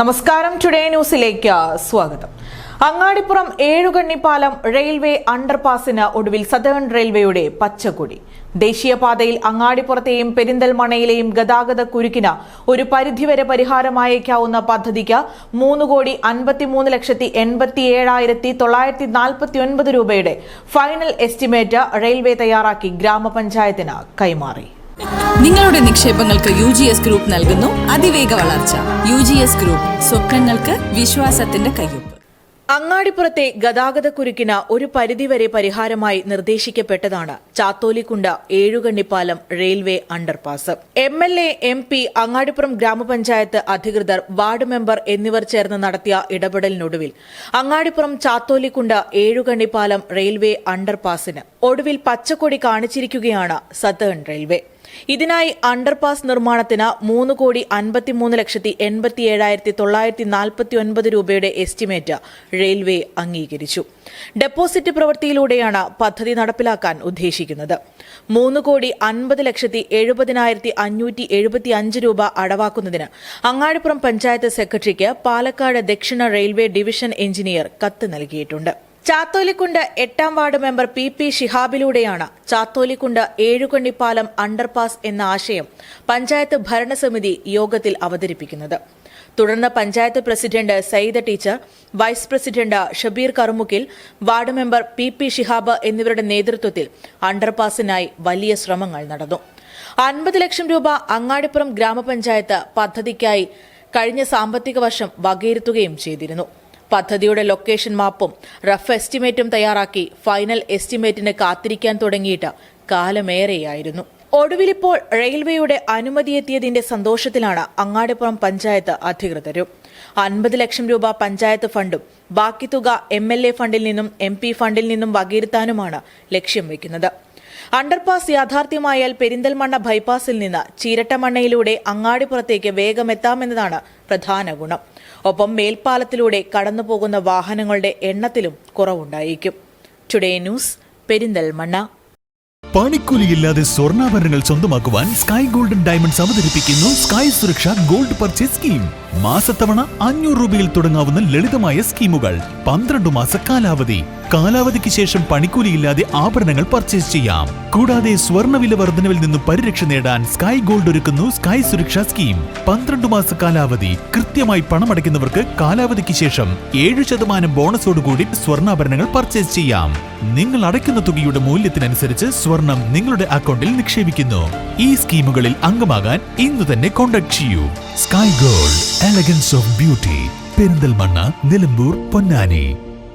നമസ്കാരം, ടുഡേ ന്യൂസിലേക്ക് സ്വാഗതം. അങ്ങാടിപ്പുറം ഏഴുകണ്ണിപ്പാലം റെയിൽവേ അണ്ടർപാസിന് ഒടുവിൽ സതേൺ റെയിൽവേയുടെ പച്ചക്കൊടി. ദേശീയപാതയിൽ അങ്ങാടിപ്പുറത്തെയും പെരിന്തൽമണ്ണയിലെയും ഗതാഗത കുരുക്കിന് ഒരു പരിധിവരെ പരിഹാരമായേക്കാവുന്ന പദ്ധതിക്ക് 3,53,87,949 രൂപയുടെ ഫൈനൽ എസ്റ്റിമേറ്റ് റെയിൽവേ തയ്യാറാക്കി ഗ്രാമപഞ്ചായത്തിന് കൈമാറി. നിങ്ങളുടെ നിക്ഷേപങ്ങൾക്ക് UGS ഗ്രൂപ്പ് നൽകുന്നു അതിവേഗ വളർച്ച. UGS ഗ്രൂപ്പ്, സ്വപ്നങ്ങൾക്ക് വിശ്വാസത്തിന്റെ കയ്യൊപ്പ്. അങ്ങാടിപ്പുറത്തെ ഗതാഗത കുരുക്കിന് ഒരു പരിധിവരെ പരിഹാരമായി നിർദ്ദേശിക്കപ്പെട്ടതാണ് ചാത്തോലിക്കുണ്ട് ഏഴുകണ്ണിപ്പാലം റെയിൽവേ അണ്ടർപാസ്. MLA, MP, അങ്ങാടിപ്പുറം ഗ്രാമപഞ്ചായത്ത് അധികൃതർ, വാർഡ് മെമ്പർ എന്നിവർ ചേർന്ന് നടത്തിയ ഇടപെടലിനൊടുവിൽ അങ്ങാടിപ്പുറം ചാത്തോലിക്കുണ്ട് ഏഴുകണ്ണിപ്പാലം റെയിൽവേ അണ്ടർപാസിന് ഒടുവിൽ പച്ചക്കൊടി കാണിച്ചിരിക്കുകയാണ് സതേൺ റെയിൽവേ. ഇതിനായി അണ്ടർപാസ് നിർമ്മാണത്തിന് 3,53,87,949 രൂപയുടെ എസ്റ്റിമേറ്റ് റെയിൽവേ അംഗീകരിച്ചു. ഡെപ്പോസിറ്റ് പ്രവൃത്തിയിലൂടെയാണ് പദ്ധതി നടപ്പിലാക്കാൻ ഉദ്ദേശിക്കുന്നത്. 3,50,70,575 രൂപ അടവാക്കുന്നതിന് അങ്ങാടിപ്പുറം പഞ്ചായത്ത് സെക്രട്ടറിക്ക് പാലക്കാട് ദക്ഷിണ റെയിൽവേ ഡിവിഷൻ എഞ്ചിനീയർ കത്ത് നൽകിയിട്ടുണ്ട്. ചാത്തോലിക്കുണ്ട് 8ാം വാർഡ് മെമ്പർ PP ഷിഹാബിലൂടെയാണ് ചാത്തോലിക്കുണ്ട് ഏഴുകണ്ണിപ്പാലം അണ്ടർപാസ് എന്ന ആശയം പഞ്ചായത്ത് ഭരണസമിതി യോഗത്തിൽ അവതരിപ്പിക്കുന്നത്. തുടർന്ന് panchayat president Sayyida teacher, vice president Shabeer Karumukkil, ward member PP Shihab എന്നിവരുടെ നേതൃത്വത്തിൽ അണ്ടർപാസിനായി വലിയ ശ്രമങ്ങൾ നടന്നു. 50 ലക്ഷം രൂപ അങ്ങാടിപ്പുറം ഗ്രാമപഞ്ചായത്ത് പദ്ധതിക്കായി കഴിഞ്ഞ സാമ്പത്തിക വർഷം വകയിരുത്തുകയും ചെയ്തിരുന്നു. പദ്ധതിയുടെ ലൊക്കേഷൻ മാപ്പും റഫ് എസ്റ്റിമേറ്റും തയ്യാറാക്കി ഫൈനൽ എസ്റ്റിമേറ്റിന് കാത്തിരിക്കാൻ തുടങ്ങിയിട്ട് കാലമേറെയായിരുന്നു. ഒടുവിലിപ്പോൾ റെയിൽവേയുടെ അനുമതിയെത്തിയതിന്റെ സന്തോഷത്തിലാണ് അങ്ങാടിപ്പുറം പഞ്ചായത്ത് അധികൃതരും. 50 ലക്ഷം രൂപ പഞ്ചായത്ത് ഫണ്ടും ബാക്കി തുക MLA ഫണ്ടിൽ നിന്നും MP ഫണ്ടിൽ നിന്നും വകയിരുത്താനുമാണ് ലക്ഷ്യം വയ്ക്കുന്നത്. അണ്ടർപാസ് യാഥാർത്ഥ്യമായാൽ പെരിന്തൽമണ്ണ ബൈപ്പാസിൽ നിന്ന് ചീരട്ടമണ്ണയിലൂടെ അങ്ങാടിപ്പുറത്തേക്ക് വേഗമെത്താമെന്നതാണ് പ്രധാന ഗുണം. ഒപ്പം മേൽപ്പാലത്തിലൂടെ കടന്നുപോകുന്ന വാഹനങ്ങളുടെ എണ്ണത്തിലും കുറവുണ്ടായിരിക്കും. Today news, Perinthalmanna. പണിക്കൂലിയില്ലാതെ സ്വർണ്ണാഭരണങ്ങൾ സ്വന്തമാക്കുവാൻ സ്കൈ ഗോൾഡൻ ഡയമണ്ട്സ് അവതരിപ്പിക്കുന്നു sky Suraksha gold purchase scheme. മാസത്തവണ 500 രൂപയിൽ തുടങ്ങാവുന്ന ലളിതമായ സ്കീമുകൾ. 12 മാസ കാലാവധി. കാലാവധിക്ക് ശേഷം പണിക്കൂലിയില്ലാതെ ആഭരണങ്ങൾ പർച്ചേസ് ചെയ്യാം. കൂടാതെ സ്വർണ്ണവില വർധനവിൽ നിന്ന് പരിരക്ഷ നേടാൻ സ്കൈ ഗോൾഡ് ഒരുക്കുന്നു സ്കൈ സുരക്ഷ സ്കീം. 12 മാസ കാലാവധി. കൃത്യമായി പണമടയ്ക്കുന്നവർക്ക് കാലാവധിക്ക് ശേഷം 7% ബോണസോടുകൂടി സ്വർണ്ണാഭരണങ്ങൾ പർച്ചേസ് ചെയ്യാം. നിങ്ങൾ അടയ്ക്കുന്ന തുകയുടെ മൂല്യത്തിനനുസരിച്ച് സ്വർണം നിങ്ങളുടെ അക്കൗണ്ടിൽ നിക്ഷേപിക്കുന്നു. ഈ സ്കീമുകളിൽ അംഗമാകാൻ ഇന്ന് തന്നെ കോൺടാക്ട് ചെയ്യൂ. Sky gold, elegance of beauty, Perinthalmanna, Nilambur, Ponnani.